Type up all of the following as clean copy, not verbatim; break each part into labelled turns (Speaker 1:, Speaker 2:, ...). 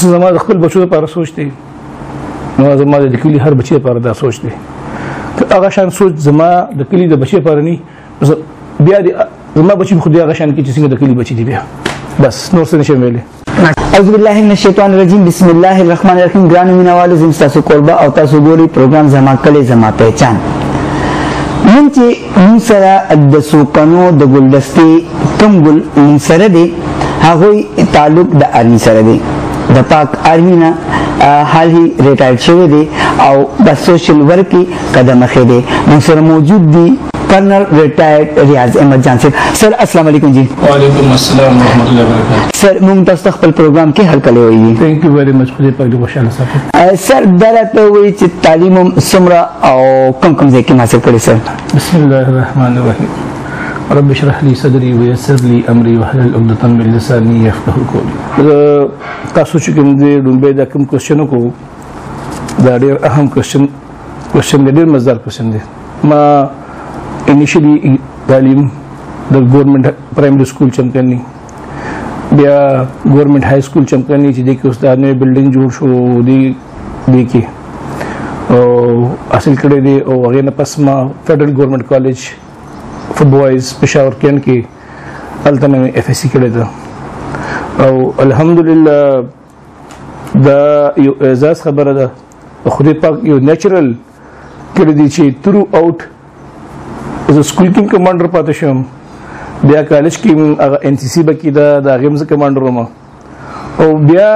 Speaker 1: زما د خپل بچو لپاره سوچ دی نو زما د کلي هر بچي لپاره دا سوچ دی که هغه شان سوچ زما د کلي د بچي لپاره نه بیا زما بچي خو دې هغه شان کې چې څنګه د کلي بچي دي بیا بس نور څه نشم ویلی.
Speaker 2: اعوذ بالله من الشیطان الرجیم بسم الله الرحمن الرحیم. ګرانو مینوالو زم تاسو کوربه او تاسو ګوري پروګرام زما کله زما پہچان. نن چې موږ سره د سوکنو د ګلدستې کم ګل موږ سره دی هغوی تعلق د آرمي سره دی د پاک آرمي نه حال هی ریټایر شوی دی او د سوشل ورک کې قدم اخی دی. موږ سره موجود دی کرنل ریٹائرڈ ریاض احمد جان صاحب. سر السلام علیکم جی.
Speaker 1: وعلیکم السلام ورحمۃ اللہ وبرکاتہ.
Speaker 2: سر موږ تاسو خپل پروګرام کې هر کله وایي.
Speaker 1: تھینک یو ویری مچ په دې پاک خوشاله صاحب.
Speaker 2: سر درته وایي چې تعلیم سمرا او کم ځای کې حاصل کړی سر.
Speaker 1: بسم الله الرحمن الرحیم. رب اشرح لي صدري ويسر لي امري واحلل عقدة من لساني يفقهوا قولي. تاسو چې کوم دې لومبه دا کوم کوېسچن کو دا ډېر اهم کوېسچن دی ډېر مزدار کوېسچن دی. ما انیشلی تعلیم د ګورنمنت پرایمری سکول چمکنی بیا ګورنمنت های سکول چمکنی چې د کې اوس د نوې بلډینګ جوړ شو دی کې او حاصل کړی دی او هغې نه پس ما فیډرل ګورنمنت کالج فار بوایز پېښور کینټ کې هلته مې اف ایس سی کړې ده او الحمدلله دا یو اعزاز خبره ده خدای پاک یو نیچرل کړی دی چې تھرو آؤٹ زه سکول کې کمانډر پاتې شوم بیا کالج کې هغه ان سی سی به کېده د هغې هم زه کمانډر وم او بیا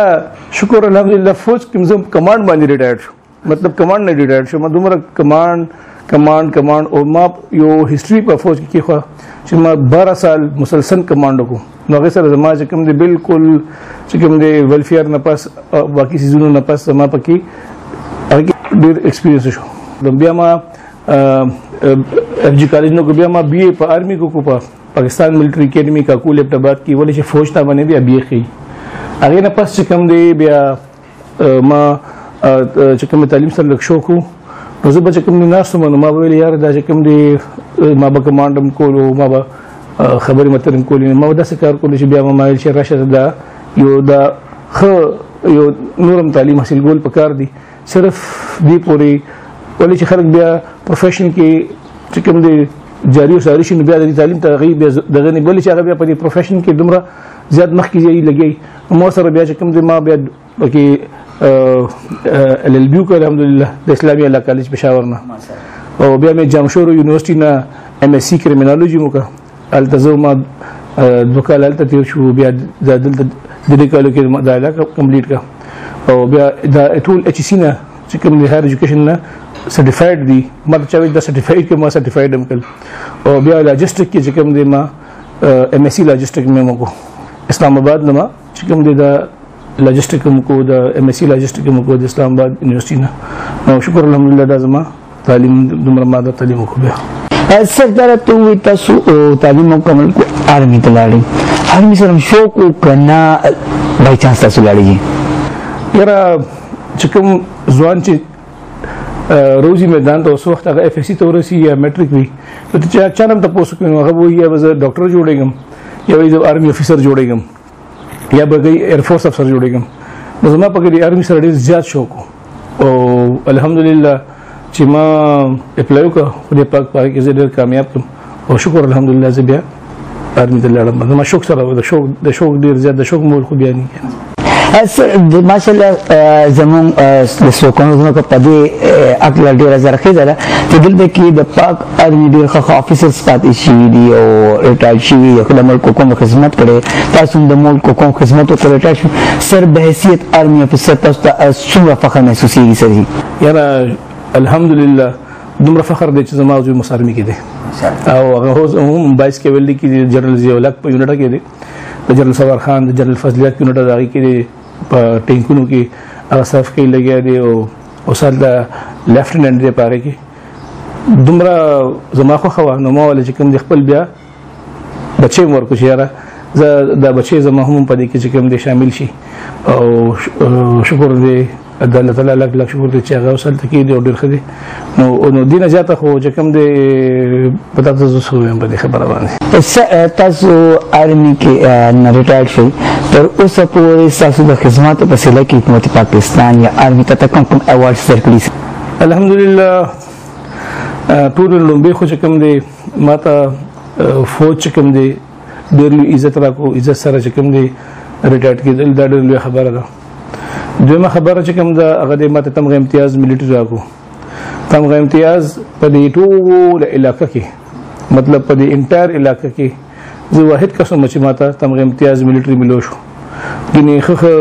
Speaker 1: شکر الحمدلله فوج کې زه کمانډ باندې ریټایر شو مطلب کمانډ نه ریټایر شو ما دومره کمانډ او ما یو هسټري په فوج کې کېښوه چې ما 12 سال مسلسل کمانډ وکړو نو هغې سره زما چې کوم دی بالکل چې کوم دی ویلفیر نه پس باقي څیزونو نه پس زما پکې هغې کې ډېر ایکسپیرینس شو بیا ما F G college no बि मां बी ए په آرمی کو په پاکستان ملټری اکیډمي کاکول ابتدابات کې ولې چې فوج ته باندې بیا بي خي هغه نه پس چې کوم دی بیا ما چې کوم تعلیم سره لږ شوق وو نو زه به چې کوم ناس ما ویل یار دا چې کوم دی ما به کمانډم کولو ما به خبرې مترم کولې ما داسې کار کولو چې بیا ما ویل چې راشه دا یو دا یو نورم تعلیم حاصل کول پکار دي صرف دی پورې ولې چې خلک بیا پروفیشن کې چې کوم دی جاری وساري شي نو بیا د تعلیم تغییر بیا دغه نه بولي چې هغه بیا په دې پروفیشن کې دومره زیات مخکې لګي مو سره بیا چې کوم دی ما بیا کې ال ال بي کو الحمدلله د اسلامي الله کالج پېښور نه او بیا مې جامشور یونیورسيټي نه ام اس سي کرمینالوجي مو کا التزم ما دوکاله الته تیر شو بیا د دلته د دې کالو کې دا علاقه کمپلیټ کا او بیا دا ټول اچ سي نه چې کوم دی هایر ایجوکیشن نه سرټیفاید دی ما چې دا سرټیفاید کې ما سرټیفاید هم کړ او بیا لاجسټک کې چې کوم دی ما ام اس سی لاجسټک مې مو کو اسلام آباد نه ما چې کوم دی دا لاجسټک مو کو دا ام اس سی لاجسټک مو کو د اسلام آباد یونیورسيټي نه نو شکر الحمدلله دا زما تعلیم دومره ما دا تعلیم کو بیا
Speaker 2: سر درته وي تاسو تعلیم مکمل کو آرمی ته لاړی آرمی سره شوق وکنا بای چانس تاسو لاړی
Speaker 1: یاره چې کوم ځوان چې روزي میدان ته اوس وخت هغه اف ایس سی ته ورسي یا میټریک وي نو ته چا نام تاسو کوئ هغه وایي یا زه ډاکټر جوړېږم یا زه آرمي افیسر جوړېږم یا به ایر فورس افسر جوړېږم نو زما پکې د آرمي سره ډېر زیات شوق او الحمدلله چې ما اپلای وکړ خدای پاک پاره کې زه ډېر کامیاب کړم او شکر الحمدلله زه بیا آرمي ته لاړم زما شوق سره د شوق ډېر زیات د شوق مول خو بیا نه ماشاءالله زمون د سوکونو زموږ په دې اکل ډیره زرخیزه ده چې دلته کې د پاک آرمي ډیر ښه افیسرز پاتې شوي دي او ریټایر شوي د ملک کوم خدمت کړي تاسو د ملک کوم خدمت وکړئ ریټایر شو سر به حیثیت آرمي افیسر تاسو ته څومره فخر محسوسیږي سر یاره الحمدلله دومره فخر دی چې زما عضو مسارمي کې دی او هغه هم 22 کې ویل کې جنرال ضیاءالحق په یونټ کې دی د جنرال سوار خان د جنرال فضلیات یونټ دغه کې دی په ټینکونو کې هغه صف کې لګیا دی او اوسال د لیفټیننټ دی پاره کې دومره زما خو خو نو ما ول چې کوم د خپل بیا بچي ورکو چې یاره زه د بچي زما هم په دې کې چې کوم دی شامل شي او شکر دی د الله تعالی لک لک شکر دی چې هغه وصل تکي دی او ډېر ښه دی نو دینه زیاته خو چې کوم دی پتا تاسو څه وایم په دې خبره باندې
Speaker 2: تاسو آرمي کې ریټایر شئ تر اوسه پورې تاسو د خدماتو په سلسله کې حکومت پاکستان یا آرمي ته کوم ایوارډز ورکړي؟
Speaker 1: الحمدلله ټول لومبي خو چې کوم دی ماته فوج چې کوم دی ډېر لوی عزت راکو عزت سره چې کوم دی ریټایر کېدل دا ډېر لوی خبره ده. دویمه خبره چې کوم ده هغه د ماته تمغه امتیاز ملټري راکو. تمغه امتیاز په دې ټول علاقه کې مطلب په دې انټایر علاقه کې زه واحد قسم چې ماته تمغه امتیاز ملټري ملو شو. ګینه خو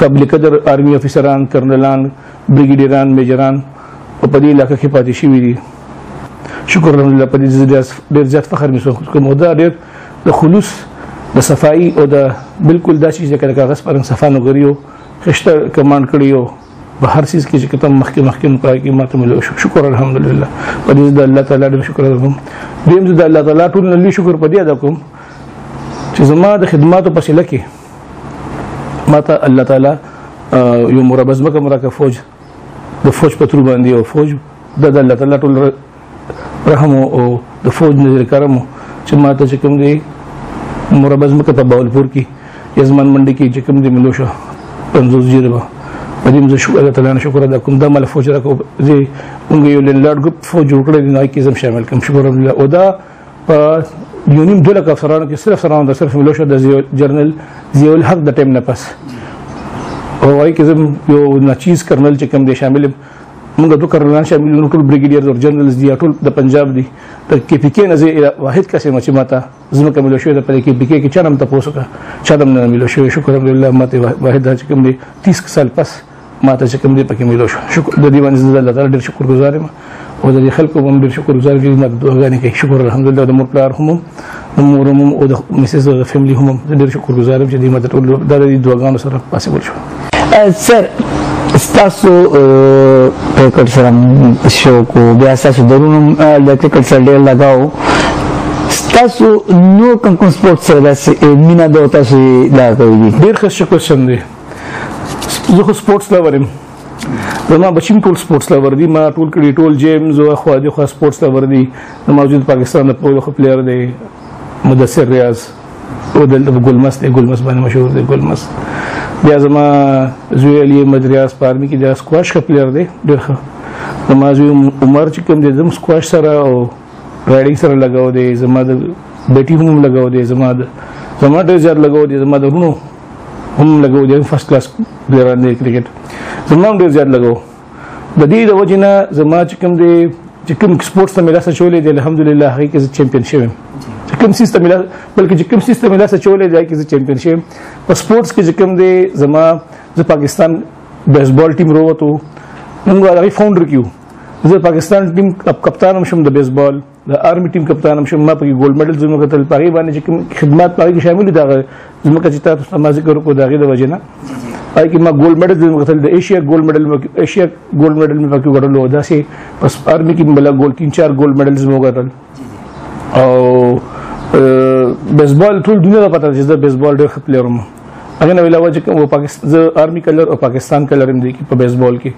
Speaker 1: قابل قدر آرمي افسران کرنلان بریګیډیران میجران په دې علاقه کې پاتې شوي دي. شکر الحمدلله په دې ډېر زیات فخر محسوس کوم دا ډېر د خلوص د صفائی او د بالکل دا چیز د کاغذ پر صفا نه غریو خشته کمانډ کړیو په هر چیز کې چې کتم مخکې پای کې ماته ملو شو. شکر الحمدلله په دې د الله تعالی ډېر شکر کوم. دیم د الله تعالی ټول نه شکر په دې ادا کوم چې زما د خدماتو په سله کې ماته الله تعالی یو مربز مکه مرکه فوج د فوج په تر باندې او فوج د الله تعالی ټول رحم او د فوج نظر کرم چې ماته چې کوم دی مربز مکه په باولپور کې یزمان منډي کې چې کوم دی ملو شو 50 جریبه په دې مزه شکر الله تعالی شکر ادا کوم د مل فوج راکو زی موږ یو لړ ګروپ فوج جوړ کړی نه کې زم شامل کوم شکر الله او دا په یونیم دوله افسرانو کې صرف سره صرف ملو شو د جنرال ضیاء الحق د ټیم نه پس او وايي کې زم یو ناچیز کرنل چې کوم دی شامل موږ دوه کرنلان شامل نو ټول بریګیډیرز او جنرالز دي ټول د پنجاب دي د کې پی کې نه واحد قسم چې ماته زما کوم شوی د پدې کې پی کې چرم ته پوسوکا چادم نه ملو شوی. شکر الحمدلله ماته واحد چې کوم دی 30 سال پس ماته چې کوم دی پکې ملو شو. شکر د دې باندې الله تعالی ډېر شکر گزار یم او د خلکو هم ډېر شکر گزار یم چې دعاګانې کوي. شکر الحمدلله د مور پلار هم مورم او د میسز او فیملی هم ډېر شکر گزار یم چې دې ماته ټول د دعاګانو سره پاسبل شو.
Speaker 2: سر تاسو کرکټ سره شو کو بیا تاسو درونم د کرکټ سره ډېر لګاو تاسو نو کوم سپورت سره د مینا د تاسو دا کوي؟
Speaker 1: ډېر ښه شکر شم دی. زه خو سپورتس لور یم. زما بچیم ټول سپورتس لور دي. ما ټول کړي ټول جیمز او خو د سپورتس لور دي. موجود پاکستان د پولو پلیئر دی مدثر ریاض او د ګلمس باندې مشهور دی ګلمس. بیا زما زوی علی احمد ریاض په آرمي کې د سکواش کا پلیئر دی ډېر ښه. زما زوی عمر چې کوم دی زم سکواش سره او رایډینګ سره لګاو دی. زما د بیټي هم لګاو دی. زما ډېر زیات لګاو دی. زما د ورونو هم لګاو دی. فرست کلاس پلیئران دی کرکټ. زما هم ډېر زیات لګاو. د دې د وجې نه زما چې کوم دی چې کوم سپورټس ته مې لاسه چولې دی الحمدلله هغې کې زه چمپین شوی یم. چې کوم سیستم بلکې چې کوم سیستم لاسه چولې دی هغې کې زه چمپین شوی یم. په سپورټس کې چې کوم دی زه پاکستان بیسبال ټیم رووتو موږ د هغې فاونډر کې وو. زه پاکستان ټیم کپتان هم شم د بیسبال د آرمي ټیم کپتان هم شم. ما پکې ګولډ میډل زموږ کتل په هغې باندې چې کوم خدمات په هغې کې شامل دي د هغه زموږ چې تاسو ما ذکر وکړو د هغې د وجې نه هغې کې ما ګولډ میډل زموږ کتل د ایشیا ګولډ میډل مې پکې وګټلو. داسې بس آرمي کې بله 3-4 ګولډ میډل زموږ وګټل. او بیسبال ټول دنیا ته پته ده چې زه بیسبال ډېر ښه پلیئر یم. هغې نه علاوه چې زه آرمي کلر او پاکستان کلر هم دی په بیسبال کې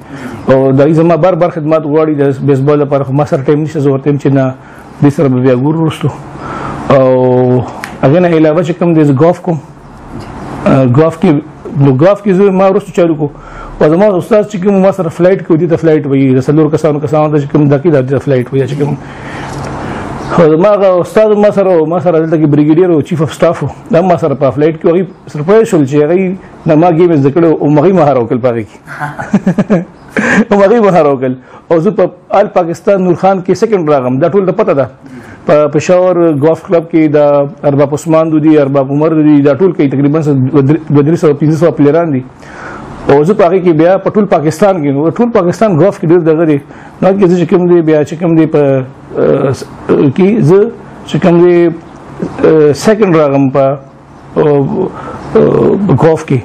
Speaker 1: او د هغې زما بار خدمات غواړي د بیسبال لپاره. خو ما سره ټایم نشته. زه ورته یم چې نه دې سره به بیا ګورو وروستو. او هغې نه علاوه چې کوم دی زه ګالف کوم. ګالف کې زه ما وروستو چالو کو او زما استاد چې کوم ما سره فلایټ کوي دې ته فلایټ وایي. د 4 کسانو ته چې کوم دا کې د فلایټ وایي چې کوم زما هغه استاد ما سره دلته کې بریګیډیر او چیف اف سټاف دا ما سره په فلایټ کې هغې سرپرایز شول چې هغې نه ما ګیم زده کړی او هغې مهار وکړل په هغې کې او هغې مهار وکړل او زه په آل پاکستان نور خان کې سیکنډ راغم. دا ټول ته پته ده په پېښور ګالف کلب کې د ارباب عثمان دي ارباب عمر دي دا ټول کوي تقریبا 200-300 پلیران دي او زه په هغې کې بیا په ټول پاکستان کې ټول پاکستان ګالف کې ډېر دغه دی نو هغې کې زه چې کوم دی بیا چې کوم دی په کې زه چې کوم دی سیکنډ راغم په ګالف کې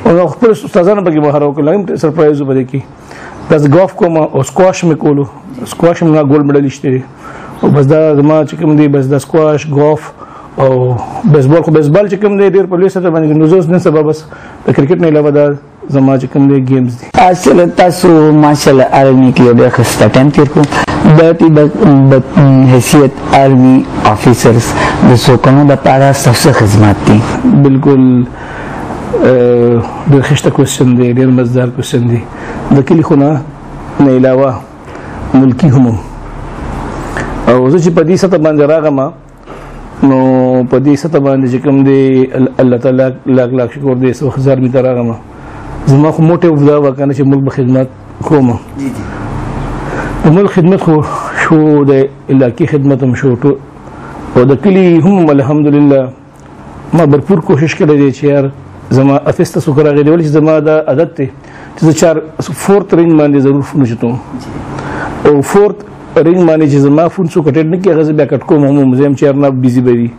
Speaker 1: او خپل استادانو پکې مهار وکړل. هغه سرپرایز و په دې کې داسې ګالف کوم او سکواش مې کولو. سکواش هم ما ګولډ میډل ایشتی دی او بس دا زما چې کوم دی بس دا سکواش ګالف او بیسبال. خو بیسبال چې کوم دی ډېر په لوی سطح باندې نو زه اوس نن سبا بس د کرکټ نه علاوه دا زما چې کوم دی گیمز دي.
Speaker 2: اصل تاسو ماشاءالله آرمی کې ډېر ښه ټایم تیر کړو د حیثیت آرمی افیسرز د سوکنو لپاره څه خدمات دي؟
Speaker 1: بالکل ډېر ښه کوېسچن دی، ډېر مزدار کوېسچن دی. د کلي خو نه علاوه ملکي هم او زه چې په دې سطح باندې راغم نو په دې سطح باندې چې کوم دی الله تعالی لاک شکر دی 100,000 می ته راغم. زما خو موټیو دا وکنه چې ملک به خدمت کوم. د ملک خدمت خو شو، د علاقې خدمت هم شو او د کلي هم الحمدلله ما برپور کوشش کړی دی چې یار زما افیس ته څوک راغلی ولې چې زما دا عادت دی چې زه 4 رنګ باندې ضرور فون چتوم او 4 رنګ باندې چې زما فون څوک اټینډ نه کړي هغه زه بیا کټ کوم هم زه هم چې نه بیزي به وي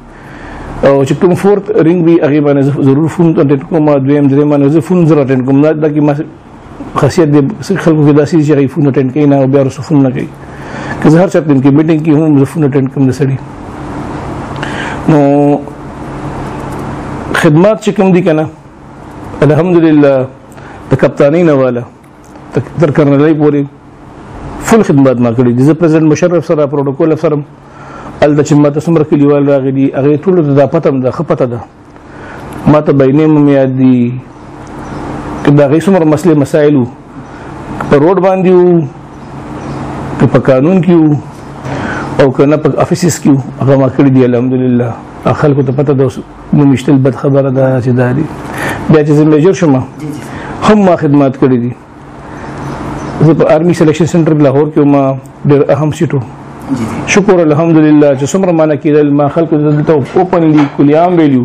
Speaker 1: او چې کوم 4 رنګ وي هغې باندې ضرور فون اټینډ کوم. دویم درېیم باندې زه فون زر اټینډ کوم. دا کې ما خاصیت دی خلکو کې داسې چې هغوی فون اټینډ کوي نه او بیا وروسته فون نه کوي. که زه هر چاته کې میټینګ کې هم زه فون اټینډ کوم د سړي. نو خدمات چې کوم دي که نه الحمدلله د کپتانۍ نه واله تر کرنلۍ پورې فل خدمات ما کړي دي. زه پرزیدنټ مشرف سره پروټوکول افسر م هلته چې ما ته څومره کلیوال راغلي هغې ټولو ته دا پته ده ښه پته ده ما ته بینیم هم یاد دي که د هغې څومره مسلې مسایل وو په روډ باندې وو که په قانون کې وو او که نه په افیسز کې وو هغه ما کړي دي الحمدلله. خلکو ته پته ده نوم ایشتل بد خبره ده چې دا دي. بیا چې زه میجر شوم هم ما خدمات کړي دي. زه په آرمي سلیکشن سنټر لاهور کې ما ډېر اهم سیټو شکر الحمدلله چې څومره مانه کېدل ما خلکو دلته اوپنلی کلیام ویلو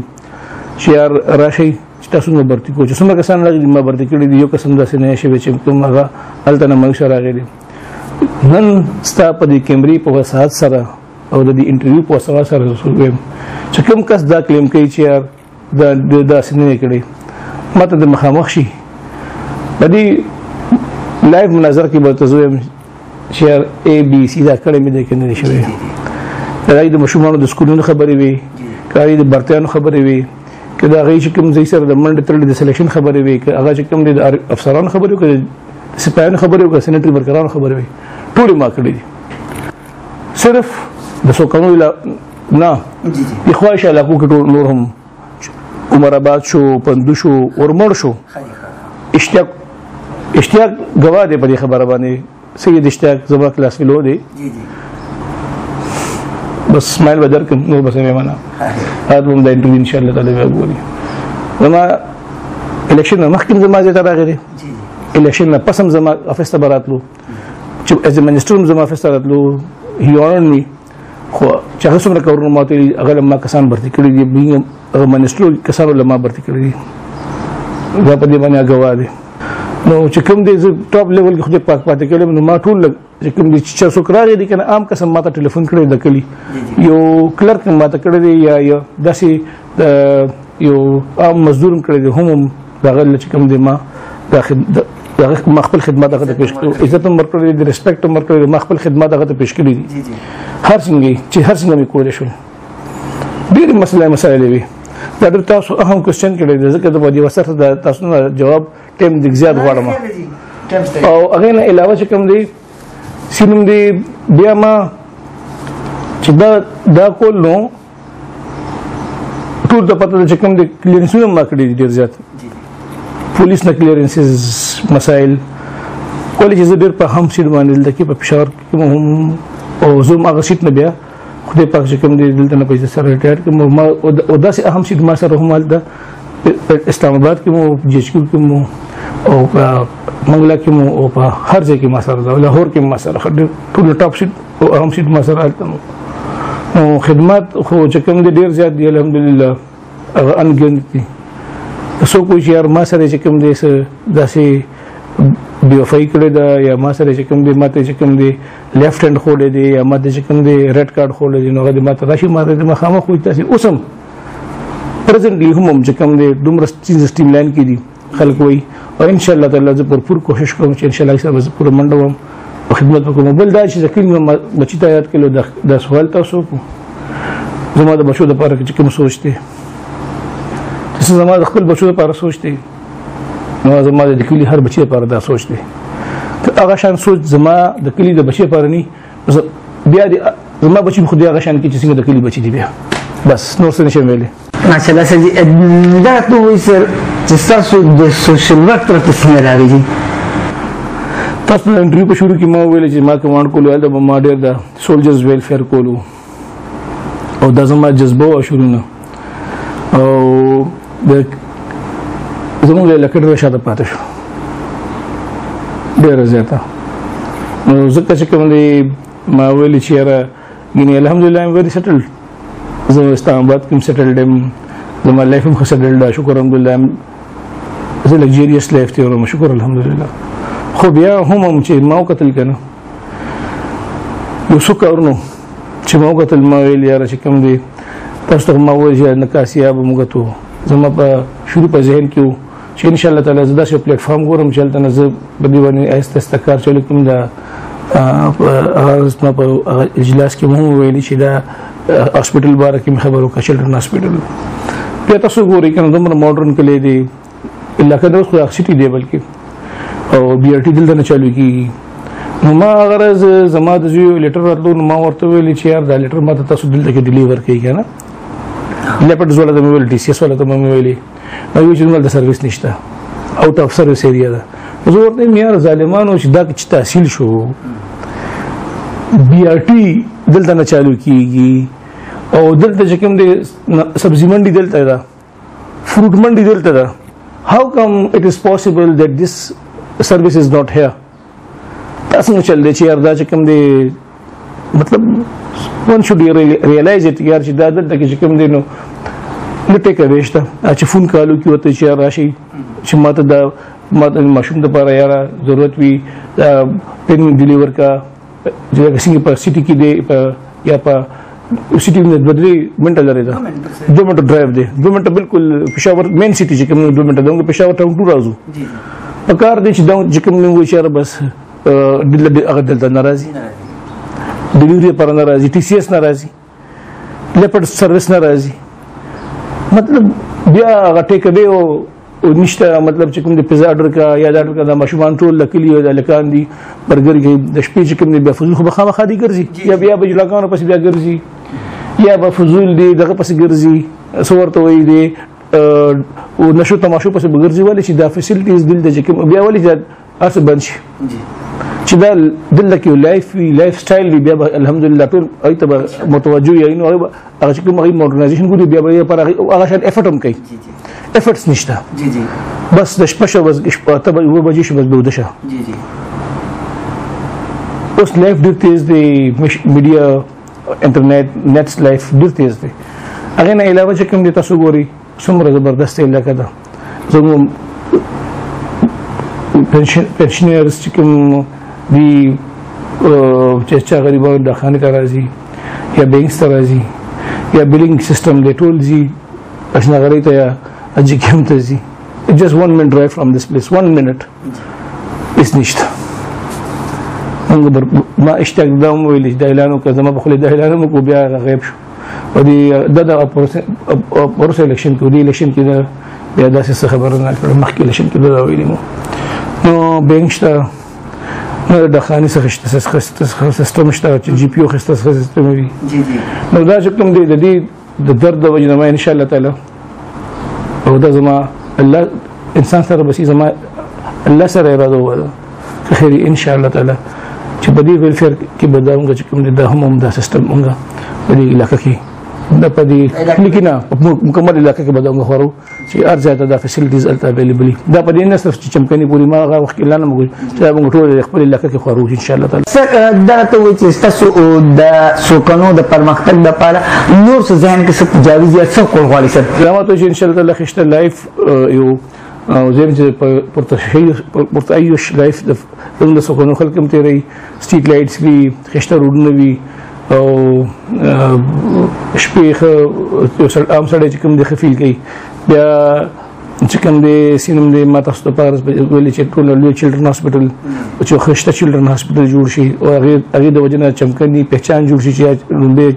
Speaker 1: چې یار راشئ چې تاسو مو برتي کوو چې څومره کسان راغلي ما برتي کړي دي. یو قسم داسې نه شوی چې کوم هغه هلته نه موږ سره راغلي. نن ستا په دې کیمرې په وسعت سره او د دې انټرویو په وسعت سره وایم چې کوم کس دا کلیم کوي چې یار دا داسې نه کړی ما ته د مخامخ شي په دې لایف مناظر کې به ورته زه وایم چې یار اے بي سي دا کړی مې دی که نه دی شوی. که هغې د ماشومانو د سکولونو خبرې وي که هغې د برتیانو خبرې وي که د هغې چې کوم ځای سره د منډې تړلې د سلیکشن خبرې وي که هغه چې کوم دی د افسرانو خبرې وي که د سپایانو خبرې وي که سینټري ورکرانو خبرې وي ټولې ما کړي دي. صرف د سوکنو نه د خواهش علاقو کې ټول نور هم عمر آباد شو پندو شو ورمړ شو اشتیاق گواه دی په دې خبره باندې سید اشتیاق زما کلاس فیلو دی بس اسماعیل به درکړم نور بس مې منه هات به هم دا انټرویو انشاءالله تعالی بیا ګوري. زما الیکشن نه مخکې زما ځای ته راغلی الیکشن نه پس هم زما افیس ته به راتلو چې ایز ا منسټر هم زما افیس ته راتلو هی آنرډ می خو چې هغه څومره کارونه ما ته ویلي هغه له ما کسان برتي کړي دي هغه منسټرو کسانو له ما برتي کړي دي دا په دې باندې ګواه دی. نو چې کوم دی زه ټاپ لیول کې خدای پاک پاتې کړی نو ما ټول چې کوم دی چې څوک راغی دی که نه عام قسم ما ته ټلیفون کړی د کلي یو کلرک ما ته کړی دی یا داسې یو عام مزدور هم کړی دی هم د هغه چې کوم دی ما ما خپل خدمات هغه ته پیش کړو عزت هم ورکړی دی رسپیکټ هم ورکړی دی ما خپل خدمات هغه ته پیش کړي دي هر څنګه چې هر څنګه مې کولی شول. ډېرې مسایل وي دا ډېر تاسو اهم کوېسچن کړی دی ځکه د په دې وسر ته تاسو نه جواب ټایم لږ زیات غواړم او هغې نه علاوه چې کوم دی سینم دی بیا ما چې دا کول نو ټول ته پته ده چې کوم دی کلیرنسونه ما کړي دي ډېر زیات پولیس نه کلیرنسز مسایل ولې چې زه ډېر په هم سیټ باندې دلته کې په پېښور کې هم او زه هم هغه سیټ نه بیا خدای پاک چې کوم دی دلته نه پیسې سره ریټایر کړم ما او داسې اهم سیټ ما سره هم هلته اسلام آباد کې مو جی ایچ کیو کې مو او په منګلا کې مو او په هر ځای کې ما سره ده لاهور کې ما سره ټول ټاپ سیټ او اهم سیټ ما سره هلته نو خدمات خو چې کوم دی ډېر زیات دی الحمدلله هغه انګنت دي. څوک وایي چې یار ما سره چې کوم دی داسې بې وفایي کړې ده یا ما سره چې کوم دی ما ته چې کوم دی لیفټ هینډ خوړی دی یا ما ته چې کوم دی ریډ کارډ خوړی دی نو هغه د ما ته راشي ما ته مخامخ وایي تاسې اوس هم پرزنټلی هم چې کوم دی دومره چیز سټیم لاین کې دي خلک وایي او انشاءالله تعالی زه پرپور کوشش کوم چې انشاءالله صاحب زه پوره منډه وم او خدمت وکړم. بل دا چې ذکر مې بچي ته یاد کړلو دا سوال تاسو زما د بچو دپاره چې کوم سوچ دی زما د خپل بچو دپاره سوچ دی نو زما د کلی هر بچی لپاره دا سوچ دی هغه شان سوچ زما د کلی د بچی لپاره نه بیا زما بچی خو دې هغه شان کې چې څنګه د کلی بچی دی بیا بس نور څه نشم ویلې
Speaker 2: ماشاءالله سر دا ته وایي سر چې تاسو د سوشل ورک تر څنګه راغلی
Speaker 1: تاسو د انټرویو په شروع کې ما ویل چې ما کمانډ کولو دا ما ډېر د سولجرز ویلفیر کولو او دا زما جذبه او شروع نه او د زموږ له لکړه شاته پاتې شو ډېر زیاته نو ځکه چې کوم دی ما ویل چې یاره ګینه الحمدلله ایم ویری سیټلډ زه اسلام آباد کې سیټلډ یم زما لایف هم سیټلډ ده شکر الحمدلله زه لگژریس لایف تیروم شکر الحمدلله خو بیا هم چې ما وکتل کنه یو څو کارونه چې ما وکتل ما ویل یاره چې کوم دی تاسو ته ما وایي چې نکاسیاب موږ ته زما په شروع په ذهن کې چې ان شاء الله تعالی زه داسې پلیټ فارم ګورم چې هلته نه زه په دې باندې آهسته آهسته کار چلو کوم دا زما په اجلاس کې مو ویلي چې دا هاسپټل باره کې خبرو کا چلډرن هاسپټل بیا تاسو ګورئ کنه دومره ماډرن کلی دی علاقه د اوس خو سټي دی بلکې او بي ار ټي دلته نه چالو کېږي نو ما غرض زما د زوی لیټر راتلو نو ما ورته ویلي چې یار دا لیټر ما ته تاسو دلته کې ډیلیور کړئ که نه لیپټز والا ته مې ویل ډي سی ایس والا ته مې ویلي نو یو چې دلته سروس نشته آوټ اف سروس ایریا ده زه ورته وایم یار ظالمانو چې دا چې تحصیل شو بي ار ټي دلته نه چالو کېږي او دلته چې کوم دی سبزي منډي دلته ده فروټ منډي دلته ده how come it is possible that this service is not here تاسو نو چل دی چې یار دا چې کوم دی مطلب one should realize it یار چې دا دلته کې چې کوم دی نو لټه کوي شته چې فون کالو کې وته چې راشي چې ماته دا ماشوم د لپاره یاره ضرورت وي پین ډیلیور کا چې څنګه په سټي کې دی یا په سټي کې د 2 منټه لري دا 2 منټه ډرایو دی 2 منټه بالکل پېښور مین سټي چې کوم 2 منټه دغه پېښور ټاون ټور راځو په کار دی چې دا چې کوم نو اشاره بس هغه دلته ناراضي ډیلیوري پر ناراضي ټي سی ایس ناراضي لیپټ سروس ناراضي مطلب بیا هغه ټیک دی او نشته مطلب چې کوم د پیزا آرډر کا یا د آرډر کا د ماشومان ټول لکلی د لکان دي برګر کې د شپې چې کوم دی بیا فزول خو بخامه دي ګرځي یا بیا بجلاګانو پس بیا ګرځي یا به فزول دی دغه پس ګرځي سورته وي دی او نشو تماشو پس بګرځي ولې چې دا فیسیلیټیز دل د چې کوم بیا ولې اس بند شي چې دا دل کې لایف سټایل دی بیا الحمدلله ټول ایت به متوجه یې نو هغه چې کوم ماډرنایزیشن ګوري بیا پر هغه شان افورت هم کوي افورتس نشته بس د شپه شو بس شپه ته به بجې شو بس دوده شه اوس لایف ډېر تیز دی میډیا انټرنیټ نتس لایف ډېر تیز دی هغه نه علاوه چې کوم دی تاسو ګوري څومره زبردست علاقه ده زموږ پنشنرز چې کوم دی چې غریبانو د خانه ته راځي یا بینکس ته راځي یا بلینګ سیستم دی ټول زی اشنغری ته یا اجي کوم ته زی just 1 minute drive from this place 1 minute is نشته ما اشتاق دا مو ویل د اعلانو که زما په خله د اعلانو کو بیا غیب شو او دی د پروسه الیکشن کې دی الیکشن کې بیا داسې خبره نه کړم مخکې الیکشن کې دا ویلی مو نو بینک شته نو د خاني څخه سیستم شته چې جی پی او خسته سیستم وي نو دا چې کوم دی د دې د درد د وجه نه ان شاء الله تعالی او دا زما الله انسان سره بس زما الله سره اراده وره خیر ان شاء الله تعالی چې په دې ویلفیر کې بداوږي چې کوم دی د هم دا سیستم موږ په دې علاقې کې د پدې لیکنا مکمل علاقې کې بداوږي خورو چې ارزه ته د فیسیلیټیز الته اویلیبل دا په دې نه صرف چې چمکني پوری ما هغه وخت اعلان موږ چې موږ ټول خپل علاقې کې خورو ان شاء الله تعالی
Speaker 2: دا ته وایي چې تاسو د سوکنو د پرمختګ لپاره نور څه ځان کې څه تجاویز یا څه کول غواړي سر
Speaker 1: زموږ ته ان شاء الله تعالی خشته لایف یو زم چې پورتایوش لایف د سوکنو خلک هم تیری سټریټ لایټس وی خشته روډونه وی او شپې عام سړی چې کوم د خفیل کوي بیا چې کوم د سینم د ماته ست پارس ویل چې ټول لوی چلډرن هاسپټل چې خشته چلډرن هاسپټل جوړ شي او هغه د وجنه چمکني پہچان جوړ شي چې لومبه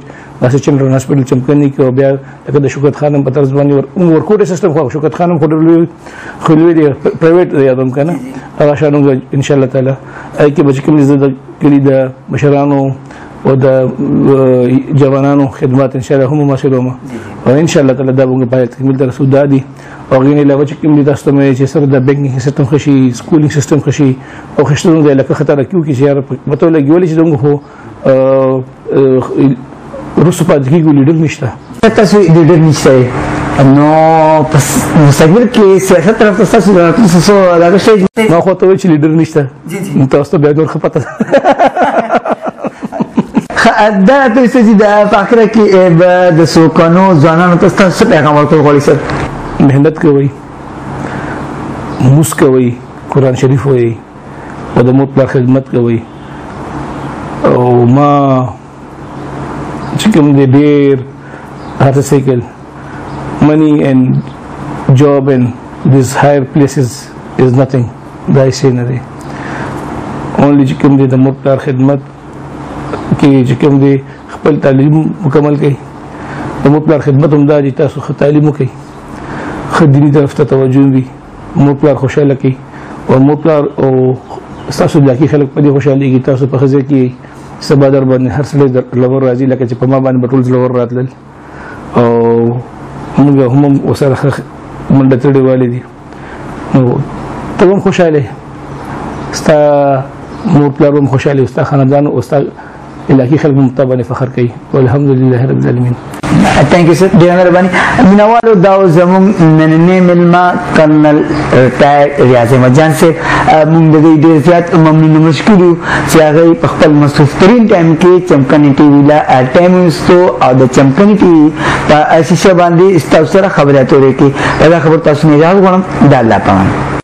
Speaker 1: داسې چلډرن هاسپټل چمکني کې او بیا لکه د شوکت خانم په طرز باندې ورکوټ سیستم خو شوکت خانم خو خلوي دی پرایویټ یادوم کنه هغه شانو ان شاء الله تعالی ای کې بچ کوم د کلی د مشرانو او د جوانانو خدمات ان شاء الله هم مسلومه او ان شاء الله تعالی دا موږ په تکمیل تر رسول دادي او غینې لا چې کوم د تاسو مې چې سره د بانکینګ سیستم خشي سکولینګ سیستم خشي او خشتون د لکه خطر کیو کې چې مته لګول چې دغه هو روسو پاتې کېږي لیډر نشته
Speaker 2: تاسو لیډر نشته نو پس مستقبل کې سیاست طرف تاسو راغلی شئ
Speaker 1: ما خو ته وایي چې لیډر نشته تاسو ته بیا نور ښه پته
Speaker 2: دا تاسو چې د فاخره کې د سوکانو ځوانانو ته تاسو پیغام ورکول غواړئ سر
Speaker 1: محنت کوئ موس کوئ قرآن شریف وایئ او د مور پلار خدمت کوئ او ما چې کوم دی ډېر هر څه کوي money and job and these higher places is nothing دا یې نه دی only چې کوم دی د مور پلار خدمت کې چې کوم دی خپل تعلیم مکمل کړئ د مور پلار خدمت هم دا چې تاسو ښه تعلیم وکړئ ښه دیني طرف ته توجه وي مور پلار خوشحاله کړئ او مور پلار او ستاسو علاقې خلک په دې خوشحالېږي تاسو په ښه ځای کې سبا در باندې هر سړی لور راځي لکه چې په ما باندې به ټول زړور راتلل او موږ هم ورسره ښه منډه تړېوالی دي نو ته هم خوشحاله ستا مور پلار هم خوشحاله ستا خاندان او ستا علاقې خلک هم تا باندې فخر کوي والحمدلله رب العالمین
Speaker 2: تhank you sir ډېره مهرباني مینوالو دا زموږ نننی مېلمه کرنل ریټایر ریاض احمد جان صاحب موږ د دوی ډېر زیات ممنون مشکور یو چې هغوی په خپل مصروف ترین ټایم کې چمکني ټي وي له ټایم ویستو او د چمکني ټي وي په شیشه باندې ستاسو سره خبرې اترې کړي دا خبر تاسو نه اجازه غواړم د الله پامان